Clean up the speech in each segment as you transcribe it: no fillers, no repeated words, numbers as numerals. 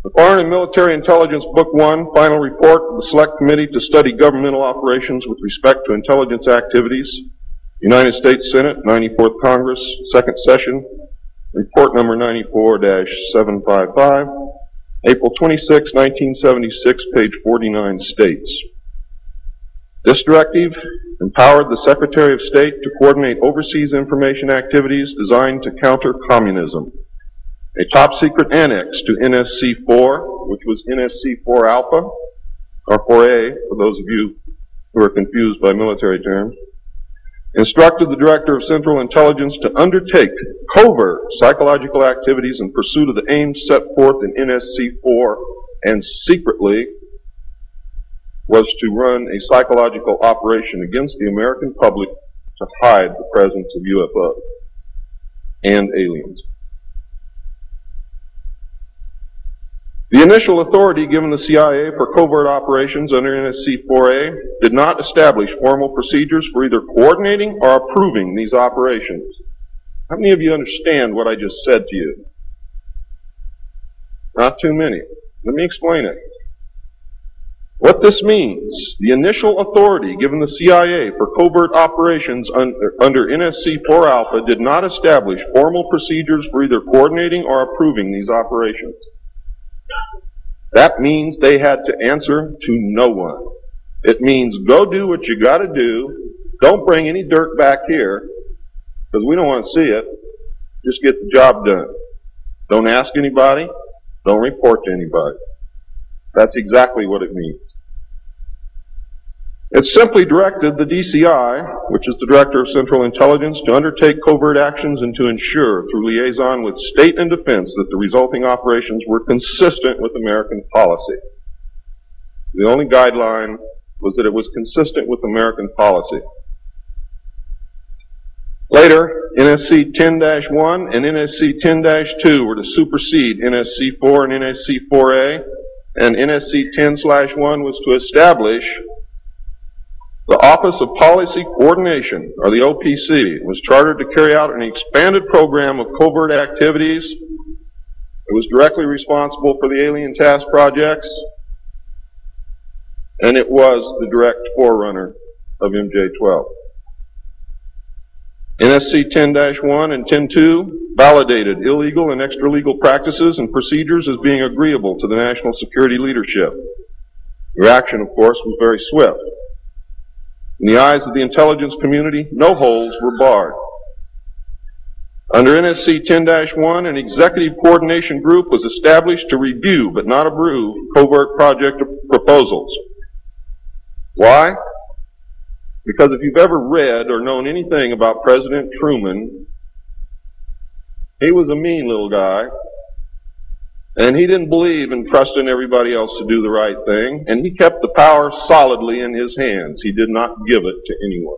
The Foreign and Military Intelligence Book 1, Final Report of the Select Committee to Study Governmental Operations with Respect to Intelligence Activities, United States Senate, 94th Congress, Second Session, Report number 94-755, April 26, 1976, page 49 states. This directive empowered the Secretary of State to coordinate overseas information activities designed to counter communism. A top-secret annex to NSC-4, which was NSC-4 Alpha, or 4A, for those of you who are confused by military terms, instructed the Director of Central Intelligence to undertake covert psychological activities in pursuit of the aims set forth in NSC-4, and secretly was to run a psychological operation against the American public to hide the presence of UFOs and aliens. The initial authority given the CIA for covert operations under NSC-4A did not establish formal procedures for either coordinating or approving these operations. How many of you understand what I just said to you? Not too many. Let me explain it. What this means, the initial authority given the CIA for covert operations under NSC-4 Alpha did not establish formal procedures for either coordinating or approving these operations. That means they had to answer to no one. It means go do what you got to do. Don't bring any dirt back here because we don't want to see it. Just get the job done. Don't ask anybody. Don't report to anybody. That's exactly what it means. It simply directed the DCI, which is the Director of Central Intelligence, to undertake covert actions and to ensure, through liaison with state and defense, that the resulting operations were consistent with American policy. The only guideline was that it was consistent with American policy. Later, NSC 10-1 and NSC 10-2 were to supersede NSC 4 and NSC 4A, and NSC 10/1 was to establish the Office of Policy Coordination, or the OPC, was chartered to carry out an expanded program of covert activities. It was directly responsible for the alien task projects, and it was the direct forerunner of MJ-12. NSC 10-1 and 10-2 validated illegal and extra-legal practices and procedures as being agreeable to the national security leadership. The reaction, of course, was very swift. In the eyes of the intelligence community, no holes were barred. Under NSC 10-1, an executive coordination group was established to review, but not approve, covert project proposals. Why? Because if you've ever read or known anything about President Truman, he was a mean little guy, and he didn't believe in trusting everybody else to do the right thing, and he kept the power solidly in his hands. He did not give it to anyone.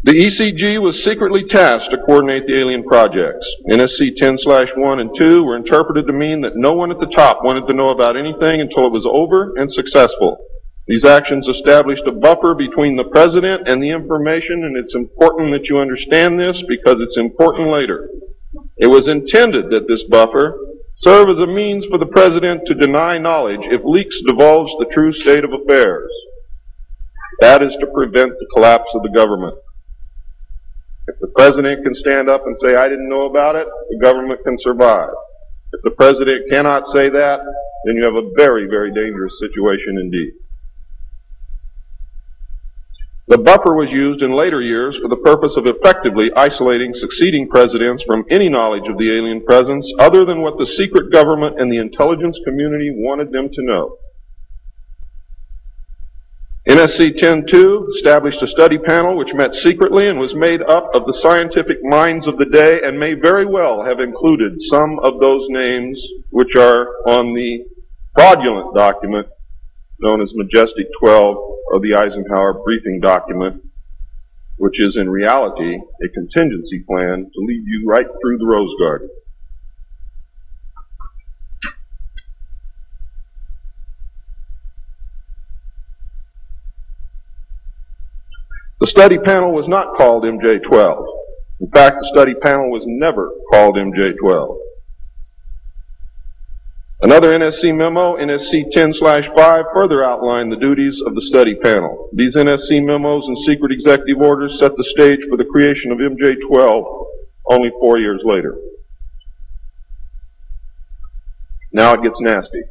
The ECG was secretly tasked to coordinate the alien projects. NSC 10/1 and 2 were interpreted to mean that no one at the top wanted to know about anything until it was over and successful. These actions established a buffer between the President and the information, and it's important that you understand this because it's important later. It was intended that this buffer serve as a means for the President to deny knowledge if leaks divulged the true state of affairs. That is to prevent the collapse of the government. If the President can stand up and say, I didn't know about it, the government can survive. If the President cannot say that, then you have a very, very dangerous situation indeed. The buffer was used in later years for the purpose of effectively isolating succeeding presidents from any knowledge of the alien presence other than what the secret government and the intelligence community wanted them to know. NSC 10-2 established a study panel which met secretly and was made up of the scientific minds of the day and may very well have included some of those names which are on the fraudulent document known as Majestic 12 of the Eisenhower briefing document, which is in reality a contingency plan to lead you right through the Rose Garden. The study panel was not called MJ-12. In fact, the study panel was never called MJ-12. Another NSC memo, NSC 10/5, further outlined the duties of the study panel. These NSC memos and secret executive orders set the stage for the creation of MJ-12 only 4 years later. Now it gets nasty.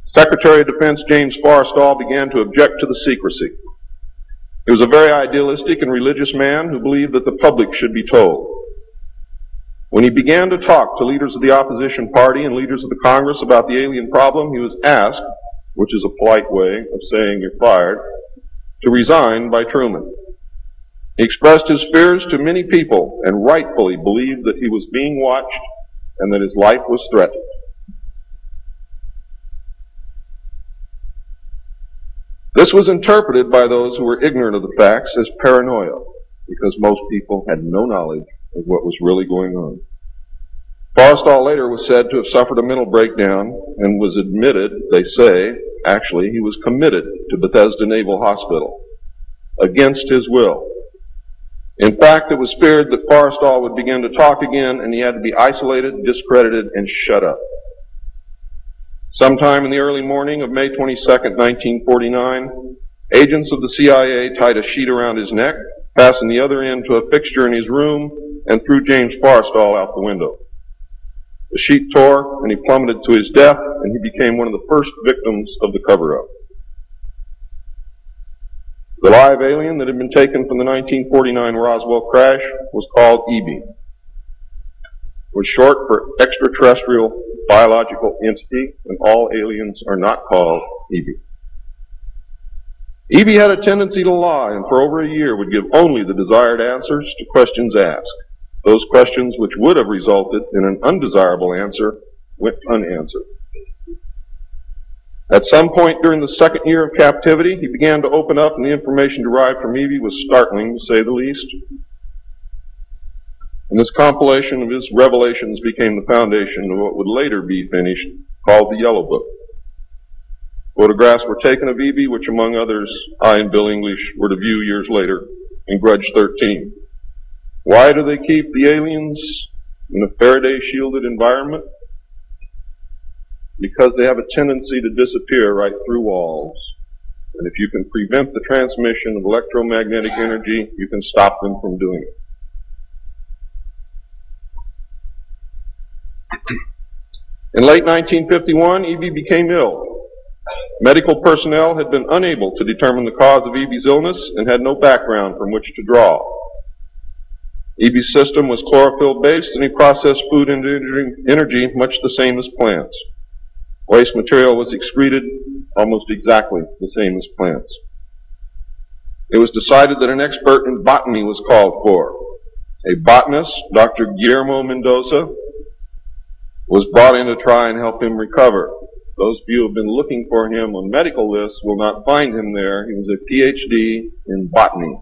Secretary of Defense James Forrestal began to object to the secrecy. He was a very idealistic and religious man who believed that the public should be told. When he began to talk to leaders of the opposition party and leaders of the Congress about the alien problem, he was asked, which is a polite way of saying you're fired, to resign by Truman. He expressed his fears to many people and rightfully believed that he was being watched and that his life was threatened. This was interpreted by those who were ignorant of the facts as paranoia, because most people had no knowledge of what was really going on. Forrestal later was said to have suffered a mental breakdown and was admitted, they say, actually, he was committed to Bethesda Naval Hospital against his will. In fact, it was feared that Forrestal would begin to talk again and he had to be isolated, discredited, and shut up. Sometime in the early morning of May 22nd, 1949, agents of the CIA tied a sheet around his neck, fastened the other end to a fixture in his room, and threw James Forrestal out the window. The sheet tore, and he plummeted to his death, and he became one of the first victims of the cover-up. The live alien that had been taken from the 1949 Roswell crash was called EB. It was short for extraterrestrial biological entity, and all aliens are not called EB. EB had a tendency to lie, and for over a year would give only the desired answers to questions asked. Those questions which would have resulted in an undesirable answer went unanswered. At some point during the second year of captivity, he began to open up, and the information derived from EB was startling, to say the least. And this compilation of his revelations became the foundation of what would later be finished, called the Yellow Book. Photographs were taken of EB, which among others, I and Bill English were to view years later in Grudge 13. Why do they keep the aliens in a Faraday-shielded environment? Because they have a tendency to disappear right through walls. And if you can prevent the transmission of electromagnetic energy, you can stop them from doing it. In late 1951, EB became ill. Medical personnel had been unable to determine the cause of EB's illness and had no background from which to draw. EB's system was chlorophyll-based, and he processed food into energy much the same as plants. Waste material was excreted almost exactly the same as plants. It was decided that an expert in botany was called for. A botanist, Dr. Guillermo Mendoza, was brought in to try and help him recover. Those of you who have been looking for him on medical lists will not find him there. He was a PhD in botany.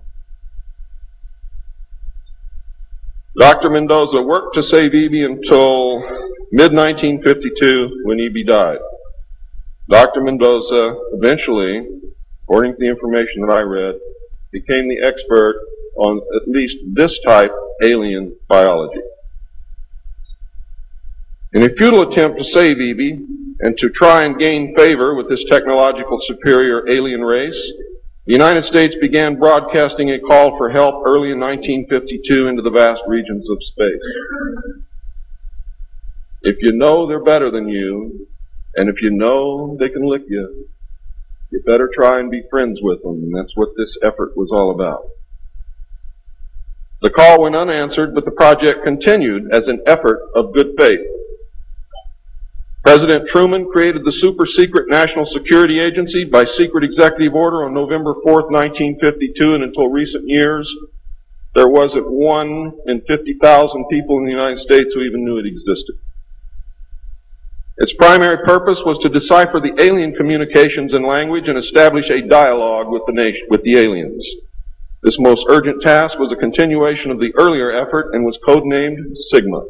Dr. Mendoza worked to save EB until mid-1952 when EB died. Dr. Mendoza eventually, according to the information that I read, became the expert on at least this type alien biology. In a futile attempt to save EB and to try and gain favor with this technological superior alien race, the United States began broadcasting a call for help early in 1952 into the vast regions of space. If you know they're better than you, and if you know they can lick you, you better try and be friends with them, and that's what this effort was all about. The call went unanswered, but the project continued as an effort of good faith. President Truman created the super-secret National Security Agency by secret executive order on November 4th, 1952, and until recent years, there wasn't 1 in 50,000 people in the United States who even knew it existed. Its primary purpose was to decipher the alien communications and language and establish a dialogue with the aliens. This most urgent task was a continuation of the earlier effort and was codenamed Sigma.